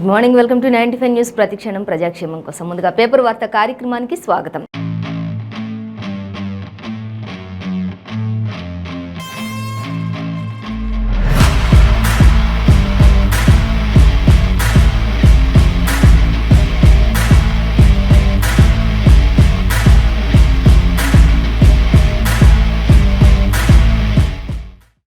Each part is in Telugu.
Good morning, welcome to 95 news. ప్రతిక్షణం ప్రజాక్షేమం కోసం. ముందుగా పేపర్ వార్త కార్యక్రమానికి స్వాగతం.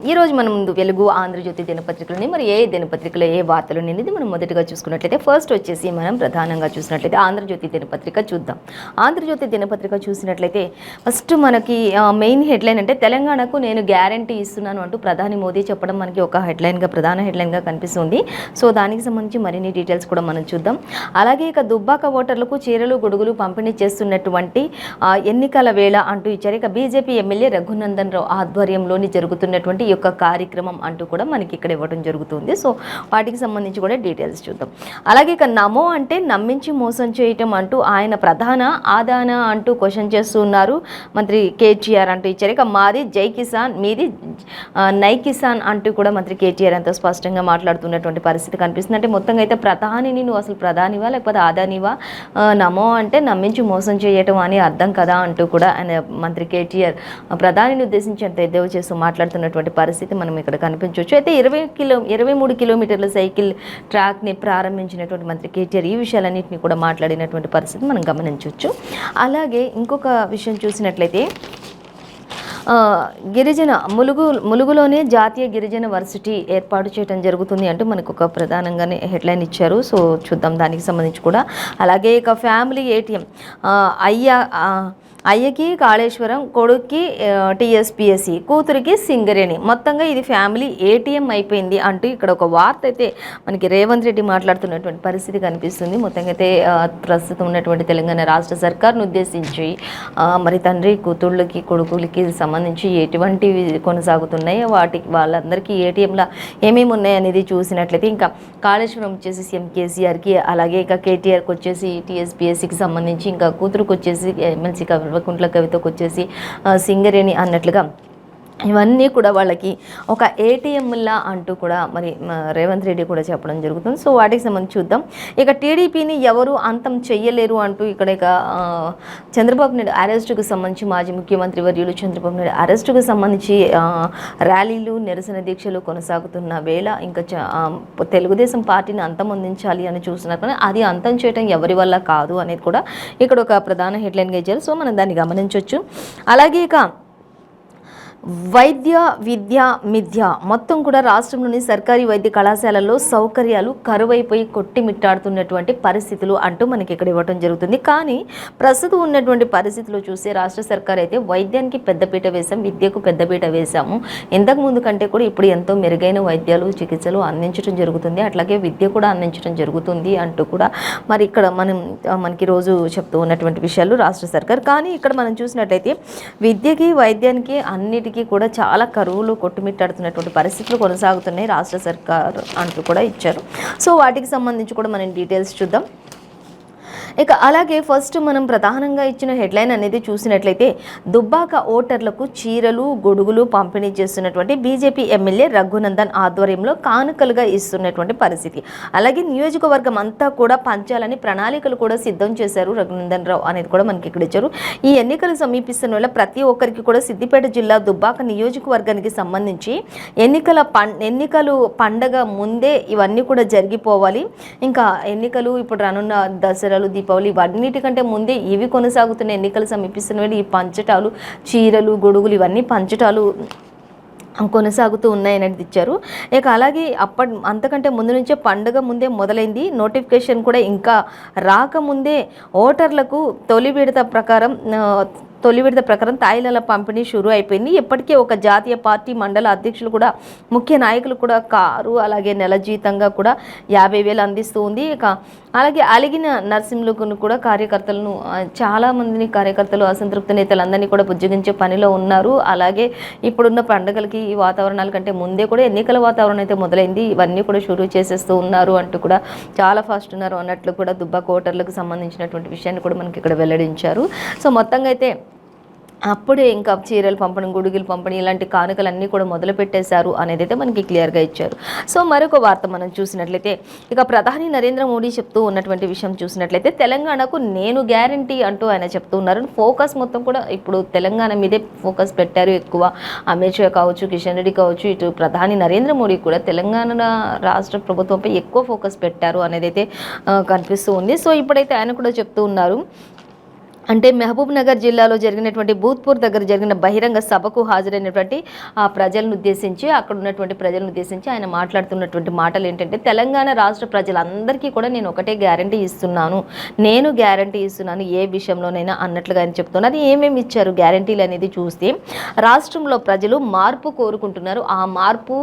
ఈ రోజు మనం ముందు వెలుగు, ఆంధ్రజ్యోతి దినపత్రికలని మరి ఏ దినపత్రికలో ఏ వార్తలు అనేది మనం మొదటిగా చూసుకున్నట్లయితే ఫస్ట్ వచ్చేసి మనం ప్రధానంగా చూసినట్లయితే ఆంధ్రజ్యోతి దినపత్రిక చూద్దాం. ఆంధ్రజ్యోతి దినపత్రిక చూసినట్లయితే ఫస్ట్ మనకి మెయిన్ హెడ్లైన్ అంటే తెలంగాణకు నేను గ్యారంటీ ఇస్తున్నాను అంటూ ప్రధాని మోదీ చెప్పడం మనకి ఒక హెడ్లైన్గా, ప్రధాన హెడ్లైన్గా కనిపిస్తుంది. సో దానికి సంబంధించి మరిన్ని డీటెయిల్స్ కూడా మనం చూద్దాం. అలాగే ఇక దుబ్బాక ఓటర్లకు చీరలు, గొడుగులు పంపిణీ చేస్తున్నటువంటి ఎన్నికల వేళ అంటూ ఇచ్చారు. ఇక బీజేపీ ఎమ్మెల్యే రఘునందన్ రావు ఆధ్వర్యంలోని జరుగుతున్నటువంటి యొక్క కార్యక్రమం అంటూ కూడా మనకి ఇక్కడ ఇవ్వడం జరుగుతుంది. సో వాటికి సంబంధించి కూడా డీటెయిల్స్ చూద్దాం. అలాగే ఇక నమో అంటే నమ్మించి మోసం చేయటం అంటూ ఆయన ప్రధాన ఆదాన అంటూ క్వశ్చన్ చేస్తున్నారు మంత్రి కేటీఆర్ అంటూ ఇచ్చారు. ఇక మాది జై కిసాన్, మీది నై కిసాన్ అంటూ కూడా మంత్రి కేటీఆర్ ఎంతో స్పష్టంగా మాట్లాడుతున్నటువంటి పరిస్థితి కనిపిస్తుంది. అంటే మొత్తంగా అయితే ప్రధానిని నువ్వు అసలు ప్రధానివా లేకపోతే ఆదానివా, నమో అంటే నమ్మించి మోసం చేయటం అని అర్థం కదా అంటూ కూడా ఆయన మంత్రి కేటీఆర్ ప్రధానిని ఉద్దేశించి ఎంత ఎద్దేవా చేస్తూ మాట్లాడుతున్నటువంటి పరిస్థితి మనం ఇక్కడ కనిపించవచ్చు. అయితే 23 కిలోమీటర్ల సైకిల్ ట్రాక్ని ప్రారంభించినటువంటి మంత్రి కేటీఆర్ ఈ విషయాలన్నింటినీ కూడా మాట్లాడినటువంటి పరిస్థితి మనం గమనించవచ్చు. అలాగే ఇంకొక విషయం చూసినట్లయితే గిరిజన ములుగులోనే జాతీయ గిరిజన వర్సిటీ ఏర్పాటు చేయడం జరుగుతుంది అంటూ మనకు ఒక ప్రధానంగానే హెడ్లైన్ ఇచ్చారు. సో చూద్దాం దానికి సంబంధించి కూడా. అలాగే ఇక ఫ్యామిలీ ఏటీఎం అయ్యకి కాళేశ్వరం, కొడుక్కి టీఎస్పీఎస్సి, కూతురికి సింగరేణి, మొత్తంగా ఇది ఫ్యామిలీ ఏటీఎం అయిపోయింది అంటూ ఇక్కడ ఒక వార్త అయితే మనకి రేవంత్ రెడ్డి మాట్లాడుతున్నటువంటి పరిస్థితి కనిపిస్తుంది. మొత్తంగా అయితే ప్రస్తుతం ఉన్నటువంటి తెలంగాణ రాష్ట్ర సర్కార్ను ఉద్దేశించి మరి తండ్రి కూతుళ్ళకి, కొడుకులకి సంబంధించి ఎటువంటివి కొనసాగుతున్నాయి, వాళ్ళందరికీ ఏటీఎంలా ఏమేమి ఉన్నాయి అనేది చూసినట్లయితే ఇంకా కాళేశ్వరం వచ్చేసి సీఎం కేసీఆర్కి, అలాగే ఇక కేటీఆర్కి వచ్చేసి టీఎస్పీఎస్సికి సంబంధించి, ఇంకా కూతురుకు వచ్చేసి ఎమ్మెల్సీ కుంట్ల కవితకు వచ్చేసి సింగరేణి అన్నట్లుగా ఇవన్నీ కూడా వాళ్ళకి ఒక ఏటీఎంలా అంటూ కూడా మరి రేవంత్ రెడ్డి కూడా చెప్పడం జరుగుతుంది. సో వాటికి సంబంధించి చూద్దాం. ఇక టీడీపీని ఎవరు అంతం చెయ్యలేరు అంటూ ఇక్కడ ఇక చంద్రబాబు నాయుడు అరెస్టుకు సంబంధించి మాజీ ముఖ్యమంత్రి వర్యులు చంద్రబాబు నాయుడు అరెస్టుకు సంబంధించి ర్యాలీలు, నిరసన దీక్షలు కొనసాగుతున్న వేళ ఇంకా తెలుగుదేశం పార్టీని అంతమొందించాలి అని చూస్తున్నారు. అది అంతం చేయడం ఎవరి వల్ల కాదు అనేది కూడా ఇక్కడ ఒక ప్రధాన హెడ్లైన్గా ఇచ్చారు. సో మనం దాన్ని గమనించవచ్చు. అలాగే ఇక వైద్య, విద్య, మిథ్య మొత్తం కూడా రాష్ట్రంలోని సర్కారీ వైద్య కళాశాలల్లో సౌకర్యాలు కరువైపోయి కొట్టిమిట్టాడుతున్నటువంటి పరిస్థితులు అంటూ మనకి ఇక్కడ ఇవ్వడం జరుగుతుంది. కానీ ప్రస్తుతం ఉన్నటువంటి పరిస్థితులు చూస్తే రాష్ట్ర సర్కార్ అయితే వైద్యానికి పెద్దపీట వేసాం, విద్యకు పెద్దపీట వేసాము. ఇంతకు ముందు కంటే కూడా ఇప్పుడు ఎంతో మెరుగైన వైద్యాలు, చికిత్సలు అందించడం జరుగుతుంది, అట్లాగే విద్య కూడా అందించడం జరుగుతుంది అంటూ కూడా మరి ఇక్కడ మనకి రోజు చెప్తూ ఉన్నటువంటి విషయాలు రాష్ట్ర సర్కార్. కానీ ఇక్కడ మనం చూసినట్లయితే విద్యకి, వైద్యానికి అన్నిటికీ కూడా చాలా కరువులు కొట్టుమిట్టాడుతున్నటువంటి పరిస్థితులు కొనసాగుతున్నాయి రాష్ట్ర సర్కారు అంటూ కూడా ఇచ్చారు. సో వాటికి సంబంధించి కూడా మనం డీటెయిల్స్ చూద్దాం. ఇక అలాగే ఫస్ట్ మనం ప్రధానంగా ఇచ్చిన హెడ్లైన్ అనేది చూసినట్లయితే దుబ్బాక ఓటర్లకు చీరలు, గొడుగులు పంపిణీ చేస్తున్నటువంటి బీజేపీ ఎమ్మెల్యే రఘునందన్ ఆధ్వర్యంలో కానుకలుగా ఇస్తున్నటువంటి పరిస్థితి. అలాగే నియోజకవర్గం అంతా కూడా పంచాలని ప్రణాళికలు కూడా సిద్ధం చేశారు రఘునందన్ రావు అనేది కూడా మనకి ఇక్కడ ఇచ్చారు. ఈ ఎన్నికలు సమీపిస్తున్న వల్ల ప్రతి ఒక్కరికి కూడా సిద్దిపేట జిల్లా దుబ్బాక నియోజకవర్గానికి సంబంధించి ఎన్నికలు పండగ ముందే ఇవన్నీ కూడా జరిగిపోవాలి. ఇంకా ఎన్నికలు ఇప్పుడు రానున్న దసరాలు, దీపావళి ఇవన్నిటికంటే ముందే ఇవి కొనసాగుతున్న ఎన్నికలు సమీపిస్తున్న ఈ పంచటాలు, చీరలు, గొడుగులు ఇవన్నీ పంచటాలు కొనసాగుతూ ఉన్నాయనేది ఇచ్చారు. ఇక అలాగే అంతకంటే ముందు నుంచే పండుగ ముందే మొదలైంది. నోటిఫికేషన్ కూడా ఇంకా రాకముందే ఓటర్లకు తొలి విడత ప్రకారం తాయిలాల పంపిణీ షురూ అయిపోయింది. ఇప్పటికే ఒక జాతీయ పార్టీ మండల అధ్యక్షులు కూడా, ముఖ్య నాయకులు కూడా కారు, అలాగే నెల జీతంగా కూడా 50,000 అందిస్తూ ఉంది. ఇక అలాగే అలిగిన నర్సింహులకు కూడా చాలా మందిని కార్యకర్తలు, అసంతృప్త నేతలందరినీ కూడా బుజ్జగించే పనిలో ఉన్నారు. అలాగే ఇప్పుడున్న పండుగలకి ఈ వాతావరణాల కంటే ముందే కూడా ఎన్నికల వాతావరణం అయితే మొదలైంది, ఇవన్నీ కూడా షురూ చేసేస్తూ ఉన్నారు అంటూ కూడా చాలా ఫాస్ట్ ఉన్నారు అన్నట్లు కూడా దుబ్బాక ఓటర్లకు సంబంధించినటువంటి విషయాన్ని కూడా మనకి ఇక్కడ వెల్లడించారు. సో మొత్తంగా అయితే అప్పుడే ఇంకా చీరలు పంపడం, గుడిగిలు పంపడం ఇలాంటి కానుకలన్నీ కూడా మొదలుపెట్టేశారు అనేదైతే మనకి క్లియర్గా ఇచ్చారు. సో మరొక వార్త మనం చూసినట్లయితే ఇక ప్రధాని నరేంద్ర మోడీ చెప్తూ ఉన్నటువంటి విషయం చూసినట్లయితే తెలంగాణకు నేను గ్యారంటీ అంటూ ఆయన చెప్తూ ఉన్నారు. ఫోకస్ మొత్తం కూడా ఇప్పుడు తెలంగాణ మీదే ఫోకస్ పెట్టారు ఎక్కువ. అమిత్ షా కావచ్చు, కిషన్ రెడ్డి కావచ్చు, ఇటు ప్రధాని నరేంద్ర మోడీ కూడా తెలంగాణ రాష్ట్ర ప్రభుత్వంపై ఎక్కువ ఫోకస్ పెట్టారు అనేదైతే కనిపిస్తూ ఉంది. సో ఇప్పుడైతే ఆయన కూడా చెప్తూ ఉన్నారు. అంటే మహబూబ్ నగర్ జిల్లాలో జరిగినటువంటి భూత్పూర్ దగ్గర జరిగిన బహిరంగ సభకు హాజరైనటువంటి ఆ ప్రజలను ఉద్దేశించి, అక్కడ ఉన్నటువంటి ప్రజలను ఉద్దేశించి ఆయన మాట్లాడుతున్నటువంటి మాటలు ఏంటంటే, తెలంగాణ రాష్ట్ర ప్రజలందరికీ కూడా నేను ఒకటే గ్యారంటీ ఇస్తున్నాను, నేను గ్యారంటీ ఇస్తున్నాను ఏ విషయంలోనైనా అన్నట్లుగా ఆయన చెప్తున్నారు. ఏమేమి ఇచ్చారు గ్యారంటీలు అనేది చూస్తే, రాష్ట్రంలో ప్రజలు మార్పు కోరుకుంటున్నారు, ఆ మార్పు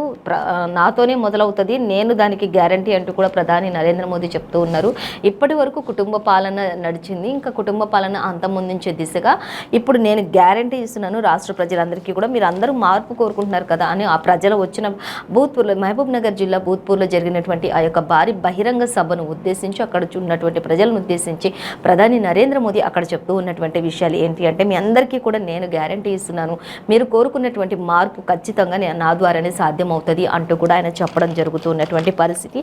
నాతోనే మొదలవుతుంది, నేను దానికి గ్యారంటీ అంటూ కూడా ప్రధాని నరేంద్ర మోదీ చెప్తూ ఉన్నారు. ఇప్పటి వరకు కుటుంబ పాలన నడిచింది, ఇంకా కుటుంబ పాలన అంతమొందించే దిశగా ఇప్పుడు నేను గ్యారంటీ ఇస్తున్నాను రాష్ట్ర ప్రజలందరికీ కూడా, మీరు అందరూ మార్పు కోరుకుంటున్నారు కదా అని ఆ ప్రజలు వచ్చిన భూత్పూర్లో, మహబూబ్ నగర్ జిల్లా భూత్పూర్లో జరిగినటువంటి ఆ యొక్క భారీ బహిరంగ సభను ఉద్దేశించి, అక్కడ ఉన్నటువంటి ప్రజలను ఉద్దేశించి ప్రధాని నరేంద్ర మోదీ అక్కడ చెప్తూ ఉన్నటువంటి విషయాలు ఏంటి అంటే, మీ అందరికీ కూడా నేను గ్యారంటీ ఇస్తున్నాను, మీరు కోరుకున్నటువంటి మార్పు ఖచ్చితంగా నా ద్వారానే సాధ్యమవుతుంది అంటూ కూడా ఆయన చెప్పడం జరుగుతున్నటువంటి పరిస్థితి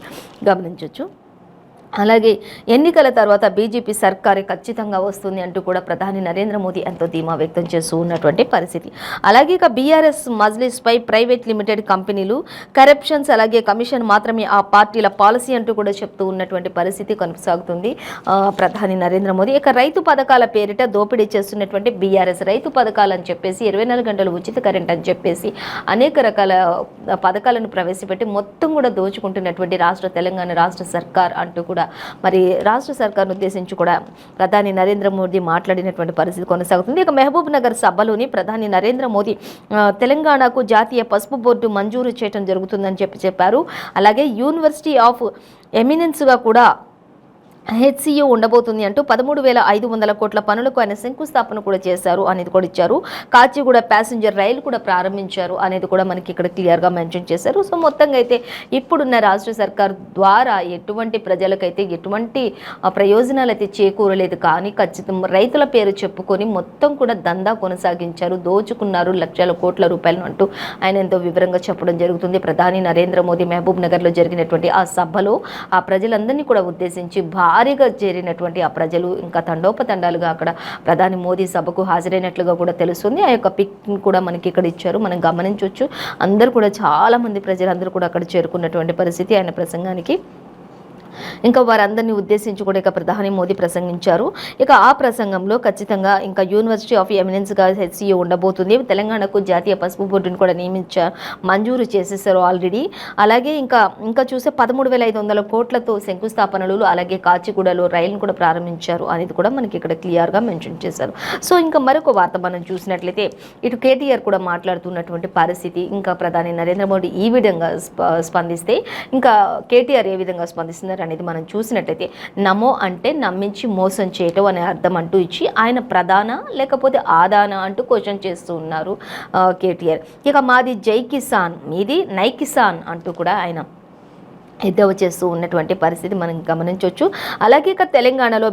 గమనించవచ్చు. అలాగే ఎన్నికల తర్వాత బీజేపీ సర్కారే ఖచ్చితంగా వస్తుంది అంటూ కూడా ప్రధాని నరేంద్ర మోదీ ఎంతో ధీమా వ్యక్తం చేస్తూ ఉన్నటువంటి పరిస్థితి. అలాగే ఇక బీఆర్ఎస్ మజ్లిస్పై ప్రైవేట్ లిమిటెడ్ కంపెనీలు, కరప్షన్స్, అలాగే కమిషన్ మాత్రమే ఆ పార్టీల పాలసీ అంటూ కూడా చెప్తూ ఉన్నటువంటి పరిస్థితి కొనసాగుతుంది ప్రధాని నరేంద్ర మోదీ. ఇక రైతు పథకాల పేరిట దోపిడీ చేస్తున్నటువంటి బీఆర్ఎస్, రైతు పథకాలు అని చెప్పేసి 24 గంటలు ఉచిత కరెంట్ అని చెప్పేసి అనేక రకాల పథకాలను ప్రవేశపెట్టి మొత్తం కూడా దోచుకుంటున్నటువంటి తెలంగాణ రాష్ట్ర సర్కార్ అంటూ కూడా మరి రాష్ట్ర సర్కార్ను ఉద్దేశించి కూడా ప్రధాని నరేంద్ర మోదీ మాట్లాడినటువంటి పరిస్థితి కొనసాగుతుంది. ఇక మహబూబ్ నగర్ సభలోని ప్రధాని నరేంద్ర మోదీ తెలంగాణకు జాతీయ పసుపు బోర్డు మంజూరు చేయడం జరుగుతుందని చెప్పారు. అలాగే యూనివర్సిటీ ఆఫ్ ఎమినెన్స్గా కూడా హెచ్సియు ఉండబోతుంది అంటూ 13,500 కోట్ల పనులకు ఆయన శంకుస్థాపన కూడా చేశారు అనేది కూడా ఇచ్చారు. కాచిగూడ ప్యాసింజర్ రైలు కూడా ప్రారంభించారు అనేది కూడా మనకి ఇక్కడ క్లియర్గా మెన్షన్ చేశారు. సో మొత్తంగా అయితే ఇప్పుడున్న రాష్ట్ర సర్కార్ ద్వారా ఎటువంటి ప్రజలకైతే ఎటువంటి ప్రయోజనాలు అయితే చేకూరలేదు, కానీ ఖచ్చితంగా రైతుల పేరు చెప్పుకొని మొత్తం కూడా దందా కొనసాగించారు, దోచుకున్నారు లక్షల కోట్ల రూపాయలను అంటూ ఆయన ఎంతో వివరంగా చెప్పడం జరుగుతుంది. ప్రధాని నరేంద్ర మోదీ మహబూబ్ నగర్లో జరిగినటువంటి ఆ సభలో ఆ ప్రజలందరినీ కూడా ఉద్దేశించి భారీగా చేరినటువంటి ఆ ప్రజలు ఇంకా తండోపతండాలుగా అక్కడ ప్రధాని మోదీ సభకు హాజరైనట్లుగా కూడా తెలుస్తుంది. ఆ యొక్క పిక్ కూడా మనకి ఇక్కడ ఇచ్చారు, మనం గమనించవచ్చు. అందరూ కూడా చాలా మంది ప్రజలందరూ కూడా అక్కడ చేరుకున్నటువంటి పరిస్థితి ఆయన ప్రసంగానికి. ఇంకా వారందరినీ ఉద్దేశించి కూడా ఇక ప్రధాని మోదీ ప్రసంగించారు. ఇక ఆ ప్రసంగంలో ఖచ్చితంగా ఇంకా యూనివర్సిటీ ఆఫ్ ఎమినెన్స్గా హెచ్సియు ఉండబోతుంది, తెలంగాణకు జాతీయ పసుపు బోర్డును కూడా మంజూరు చేసేసారు ఆల్రెడీ. అలాగే ఇంకా చూస్తే 13,500 కోట్లతో శంకుస్థాపనలు, అలాగే కాచిగూడలో రైలును కూడా ప్రారంభించారు అనేది కూడా మనకి ఇక్కడ క్లియర్గా మెన్షన్ చేశారు. సో ఇంకా మరొక వార్త మనం చూసినట్లయితే ఇటు కేటీఆర్ కూడా మాట్లాడుతున్నటువంటి పరిస్థితి, ఇంకా ప్రధాని నరేంద్ర మోడీ ఈ విధంగా స్పందిస్తే ఇంకా కేటీఆర్ ఏ విధంగా స్పందిస్తున్నారు అనేది మనం చూసినట్లయితే, నమో అంటే నమ్మించి మోసం చేయటం అనే అర్థం అంటూ ఇచ్చి ఆయన ప్రధాన లేకపోతే ఆదాన అంటూ క్వశ్చన్ చేస్తూ ఉన్నారు కేటీఆర్. ఇక మాది జై కిసాన్, మీది నై కిసాన్ అంటూ కూడా ఆయన ఎద్దవ చేస్తూ ఉన్నటువంటి పరిస్థితి మనం గమనించవచ్చు. అలాగే ఇక తెలంగాణలో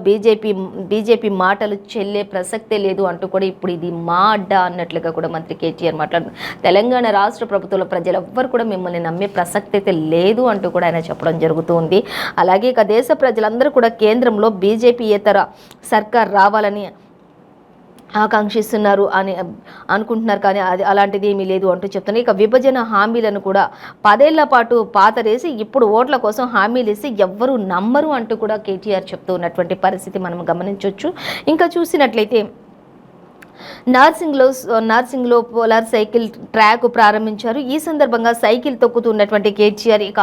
బీజేపీ మాటలు చెల్లే ప్రసక్తే లేదు అంటూ కూడా ఇప్పుడు ఇది మా అడ్డా అన్నట్లుగా కూడా మంత్రి కేటీఆర్ మాట్లాడుతున్నారు. తెలంగాణ రాష్ట్ర ప్రభుత్వంలో ప్రజలు ఎవ్వరు కూడా మిమ్మల్ని నమ్మే ప్రసక్తి అయితే లేదు అంటూ కూడా ఆయన చెప్పడం జరుగుతుంది. అలాగే ఇక దేశ ప్రజలందరూ కూడా కేంద్రంలో బీజేపీయేతర సర్కార్ రావాలని ఆకాంక్షిస్తున్నారు అని అనుకుంటున్నారు, కానీ అది అలాంటిది ఏమీ లేదు అంటూ చెప్తున్నారు. ఇక విభజన హామీలను కూడా 10 ఏళ్ల పాటు పాతరేసి ఇప్పుడు ఓట్ల కోసం హామీలు ఇస్తే ఎవ్వరూ నమ్మరు అంటూ కూడా కేటీఆర్ చెప్తూ ఉన్నటువంటి పరిస్థితి మనం గమనించవచ్చు. ఇంకా చూసినట్లయితే నార్సింగ్లో పోలార్ సైకిల్ ట్రాక్ ప్రారంభించారు. ఈ సందర్భంగా సైకిల్ తొక్కుతున్నటువంటి కేటీఆర్ ఇక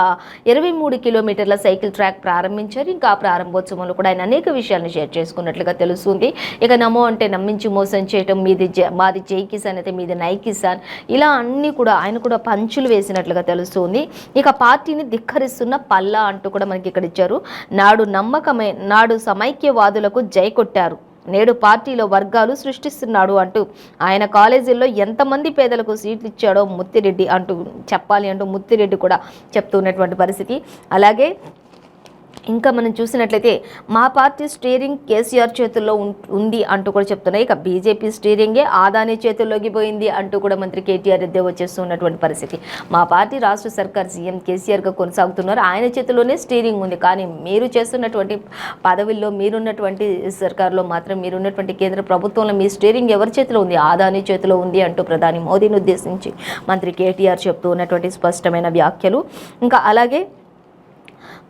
23 కిలోమీటర్ల సైకిల్ ట్రాక్ ప్రారంభించారు. ఇంకా ఆ ప్రారంభోత్సవంలో కూడా ఆయన అనేక విషయాలను షేర్ చేసుకున్నట్లుగా తెలుస్తుంది. ఇక నమో అంటే నమ్మించి మోసం చేయటం, మాది జై కిసాన్ అయితే మీది నై కిసాన్, ఇలా అన్నీ కూడా ఆయన కూడా పంచులు వేసినట్లుగా తెలుస్తుంది. ఇక పార్టీని ధిక్కరిస్తున్న పల్లా అంటూ కూడా మనకి ఇక్కడ ఇచ్చారు. నాడు సమైక్యవాదులకు జై కొట్టారు, నేడు పార్టీలో వర్గాలు సృష్టిస్తున్నాడు అంటూ ఆయన కాలేజీల్లో ఎంతమంది పేదలకు సీట్లు ఇచ్చాడో ముత్తిరెడ్డి అంటూ ముత్తిరెడ్డి కూడా చెప్తున్నటువంటి పరిస్థితి. అలాగే ఇంకా మనం చూసినట్లయితే మా పార్టీ స్టీరింగ్ కేసీఆర్ చేతుల్లో ఉంది అంటూ కూడా చెప్తున్నాయి. ఇక బీజేపీ స్టీరింగే ఆదాని చేతుల్లోకి పోయింది అంటూ కూడా మంత్రి కేటీఆర్ ఎద్దేవా చేస్తున్నటువంటి పరిస్థితి. మా పార్టీ రాష్ట్ర సర్కార్ సీఎం కేసీఆర్గా కొనసాగుతున్నారు, ఆయన చేతిలోనే స్టీరింగ్ ఉంది. కానీ మీరు చేస్తున్నటువంటి పదవుల్లో, మీరున్నటువంటి సర్కార్లో మాత్రం, మీరున్నటువంటి కేంద్ర ప్రభుత్వంలో మీ స్టీరింగ్ ఎవరి చేతిలో ఉంది? ఆదాని చేతిలో ఉంది అంటూ ప్రధాని మోదీని ఉద్దేశించి మంత్రి కేటీఆర్ చెప్తూ ఉన్నటువంటి స్పష్టమైన వ్యాఖ్యలు. ఇంకా అలాగే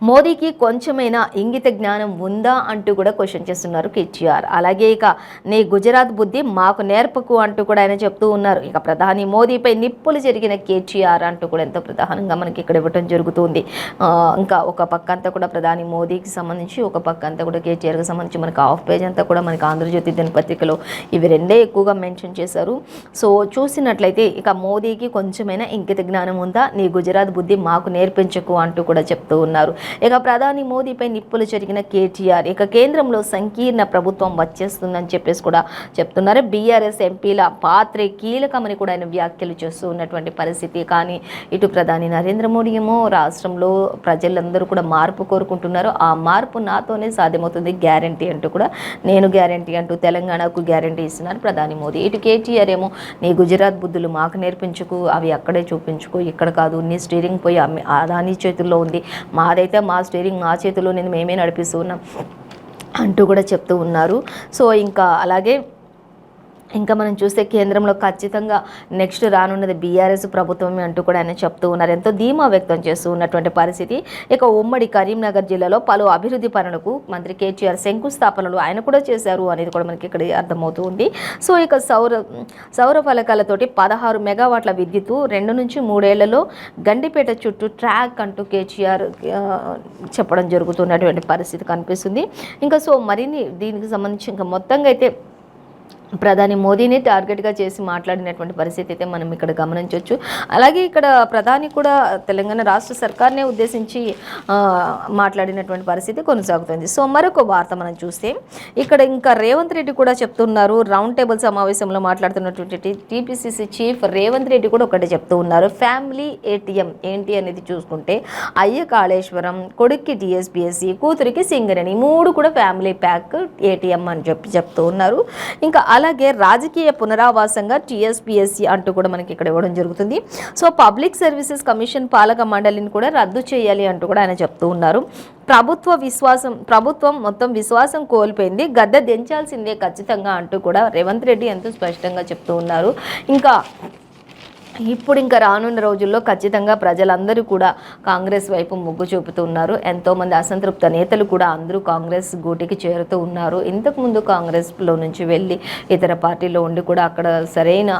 మోదీకి కొంచెమైనా ఇంగిత జ్ఞానం ఉందా అంటూ కూడా క్వశ్చన్ చేస్తున్నారు కేటీఆర్. అలాగే ఇక నీ గుజరాత్ బుద్ధి మాకు నేర్పకు అంటూ కూడా ఆయన చెప్తూ ఉన్నారు. ఇక ప్రధాని మోదీపై నిప్పులు జరిగిన కేటీఆర్ అంటూ కూడా ఎంతో ప్రధానంగా మనకి ఇక్కడ ఇవ్వటం జరుగుతుంది. ఇంకా ఒక పక్క అంతా కూడా ప్రధాని మోదీకి సంబంధించి, ఒక పక్క అంతా కూడా కేటీఆర్కి సంబంధించి మనకి హాఫ్ పేజ్ అంతా కూడా మనకి ఆంధ్రజ్యోతి దినపత్రికలో ఇవి రెండే ఎక్కువగా మెన్షన్ చేశారు. సో చూసినట్లయితే ఇక మోదీకి కొంచెమైనా ఇంగిత జ్ఞానం ఉందా, నీ గుజరాత్ బుద్ధి మాకు నేర్పించకు అంటూ కూడా చెప్తూ ఉన్నారు. ఇక ప్రధాని మోదీపై నిప్పులు జరిగిన కేటీఆర్ ఇక కేంద్రంలో సంకీర్ణ ప్రభుత్వం వచ్చేస్తుందని చెప్పేసి కూడా చెప్తున్నారు. బీఆర్ఎస్ ఎంపీల పాత్రే కీలకమని కూడా ఆయన వ్యాఖ్యలు చేస్తూ ఉన్నటువంటి పరిస్థితి. కానీ ఇటు ప్రధాని నరేంద్ర మోడీ ఏమో రాష్ట్రంలో ప్రజలందరూ కూడా మార్పు కోరుకుంటున్నారు, ఆ మార్పు నాతోనే సాధ్యమవుతుంది గ్యారంటీ అంటూ కూడా, నేను గ్యారంటీ అంటూ తెలంగాణకు గ్యారంటీ ఇస్తున్నారు ప్రధాని మోదీ. ఇటు కేటీఆర్ ఏమో నీ గుజరాత్ బుద్ధులు మాకు నేర్పించుకు, అవి అక్కడే చూపించుకో, ఇక్కడ కాదు, నీ స్టీరింగ్ పోయి అదాని చేతుల్లో ఉంది, మాదైతే మా స్టీరింగ్ మా చేతిలో నేను మేమే నడిపిస్తూ ఉన్నాం అంటూ కూడా చెప్తూ ఉన్నారు. సో ఇంకా మనం చూస్తే కేంద్రంలో ఖచ్చితంగా నెక్స్ట్ రానున్నది బీఆర్ఎస్ ప్రభుత్వమే అంటూ కూడా ఆయన చెప్తూ ఉన్నారు. ఎంతో ధీమా వ్యక్తం చేస్తూ ఉన్నటువంటి పరిస్థితి. ఇక ఉమ్మడి కరీంనగర్ జిల్లాలో పలు అభివృద్ధి పనులకు మంత్రి కేటీఆర్ శంకుస్థాపనలు ఆయన కూడా చేశారు అనేది కూడా మనకి ఇక్కడ అర్థమవుతూ ఉంది. సో ఇక సౌర ఫలకాలతోటి 16 మెగావాట్ల విద్యుత్ 2 నుంచి 3 ఏళ్లలో గండిపేట చుట్టూ ట్రాక్ అంటూ కేటీఆర్ చెప్పడం జరుగుతున్నటువంటి పరిస్థితి కనిపిస్తుంది. ఇంకా సో మరిన్ని దీనికి సంబంధించి ఇంకా మొత్తంగా అయితే ప్రధాని మోదీని టార్గెట్గా చేసి మాట్లాడినటువంటి పరిస్థితి అయితే మనం ఇక్కడ గమనించవచ్చు. అలాగే ఇక్కడ ప్రధాని కూడా తెలంగాణ రాష్ట్ర సర్కార్నే ఉద్దేశించి మాట్లాడినటువంటి పరిస్థితి కొనసాగుతుంది. సో మరొక వార్త మనం చూస్తే ఇక్కడ ఇంకా రేవంత్ రెడ్డి కూడా చెప్తున్నారు. రౌండ్ టేబుల్ సమావేశంలో మాట్లాడుతున్నటువంటి టీపీసీసీ చీఫ్ రేవంత్ రెడ్డి కూడా ఒకటి చెప్తూ ఉన్నారు. ఫ్యామిలీ ఏటీఎం ఏంటి అనేది చూసుకుంటే అయ్య కాళేశ్వరం, కొడుక్కి టీఎస్పీఎస్సీ, కూతురికి సింగరేణి, 3 కూడా ఫ్యామిలీ ప్యాక్ ఏటీఎం అని చెప్తూ ఉన్నారు. ఇంకా అలాగే రాజకీయ పునరావాసంగా టీఎస్పీఎస్సీ అంటూ కూడా మనకి ఇక్కడ ఇవ్వడం జరుగుతుంది. సో పబ్లిక్ సర్వీసెస్ కమిషన్ పాలక మండలిని కూడా రద్దు చేయాలి అంటూ కూడా ఆయన చెప్తూ ఉన్నారు. ప్రభుత్వం మొత్తం విశ్వాసం కోల్పోయింది, గద్దె దించాల్సిందే ఖచ్చితంగా అంటూ కూడా రేవంత్ రెడ్డి ఎంతో స్పష్టంగా చెప్తూ ఉన్నారు. ఇంకా రానున్న రోజుల్లో ఖచ్చితంగా ప్రజలందరూ కూడా కాంగ్రెస్ వైపు మొగ్గు చూపుతున్నారు. ఎంతోమంది అసంతృప్త నేతలు కూడా అందరూ కాంగ్రెస్ గూటికి చేరుతూ ఉన్నారు. ఇంతకుముందు కాంగ్రెస్లో నుంచి వెళ్ళి ఇతర పార్టీలో ఉండి కూడా అక్కడ సరైన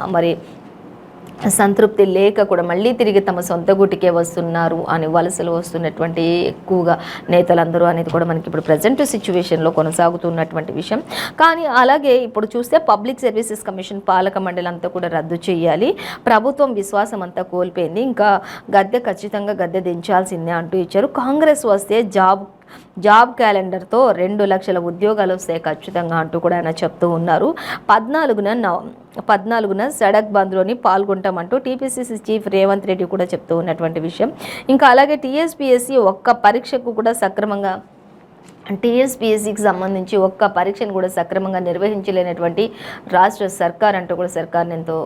సంతృప్తి లేక కూడా మళ్ళీ తిరిగి తమ సొంత గుటికే వస్తున్నారు అని వలసలు వస్తున్నటువంటి ఎక్కువగా నేతలందరూ అనేది కూడా మనకి ఇప్పుడు ప్రజెంట్ సిచ్యువేషన్లో కొనసాగుతున్నటువంటి విషయం. కానీ అలాగే ఇప్పుడు చూస్తే పబ్లిక్ సర్వీసెస్ కమిషన్ పాలక మండలి అంతా కూడా రద్దు చేయాలి, ప్రభుత్వం విశ్వాసం అంతా కోల్పోయింది, ఇంకా ఖచ్చితంగా గద్దె దించాల్సిందే అంటూ ఇచ్చారు. కాంగ్రెస్ వస్తే జాబ్ క్యాలెండర్తో 2 లక్షల ఉద్యోగాలు వస్తాయి ఖచ్చితంగా అంటూ కూడా ఆయన చెప్తూ ఉన్నారు. 14న సడక్ బంద్లోని పాల్గొంటామంటూ టీపీసీసీ చీఫ్ రేవంత్ రెడ్డి కూడా చెప్తూ ఉన్నటువంటి విషయం. ఇంకా అలాగే టీఎస్పీఎస్సీ ఒక్క పరీక్షకు కూడా సక్రమంగా టీఎస్పీఎస్సీకి సంబంధించి ఒక్క పరీక్షను కూడా సక్రమంగా నిర్వహించలేనటువంటి రాష్ట్ర సర్కార్ అంటూ కూడా సర్కార్ని ఎంతో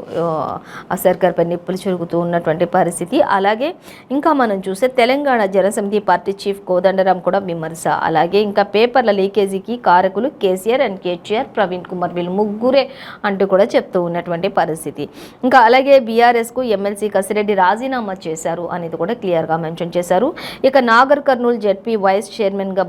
ఆ సర్కార్పై నిప్పులు చురుగుతూ ఉన్నటువంటి పరిస్థితి. అలాగే ఇంకా మనం చూస్తే తెలంగాణ జనసమితి పార్టీ చీఫ్ కోదండరాం కూడా విమర్శ. అలాగే ఇంకా పేపర్ల లీకేజీకి కారకులు కేసీఆర్ అండ్ కేటీఆర్, ప్రవీణ్ కుమార్, వీళ్ళు ముగ్గురే అంటూ కూడా చెప్తూ ఉన్నటువంటి పరిస్థితి. ఇంకా అలాగే బీఆర్ఎస్కు ఎమ్మెల్సీ కసిరెడ్డి రాజీనామా చేశారు అనేది కూడా క్లియర్గా మెన్షన్ చేశారు. ఇక నాగర్ కర్నూలు జెడ్పీ వైస్ చైర్మన్గా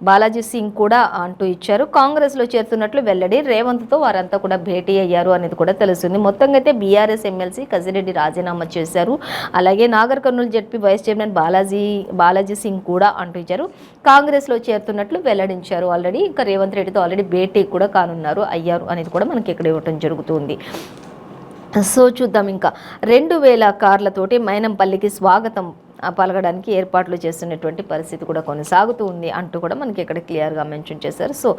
బాలాజీ సింగ్ కూడా అంటూ ఇచ్చారు. కాంగ్రెస్లో చేరుతున్నట్లు వెల్లడి. రేవంత్తో వారంతా కూడా భేటీ అయ్యారు అనేది కూడా తెలుస్తుంది. మొత్తంగా అయితే బీఆర్ఎస్ ఎమ్మెల్సీ కసిరెడ్డి రాజీనామా చేశారు. అలాగే Nagar Kurnool ZP vice chairman Balaji Singh కూడా అంటూ ఇచ్చారు. కాంగ్రెస్లో చేరుతున్నట్లు వెల్లడించారు ఆల్రెడీ. ఇంకా రేవంత్ రెడ్డితో ఆల్రెడీ భేటీ కూడా అయ్యారు అనేది కూడా మనకి ఇక్కడ ఇవ్వటం జరుగుతుంది. సో చూద్దాం. ఇంకా 2000 కార్లతోటి మైనంపల్లికి స్వాగతం పలకడానికి ఏర్పాట్లు చేస్తున్నటువంటి పరిస్థితి కూడా కొనసాగుతూ ఉంది అంటూ కూడా మనకి ఇక్కడ క్లియర్గా మెన్షన్ చేశారు. సో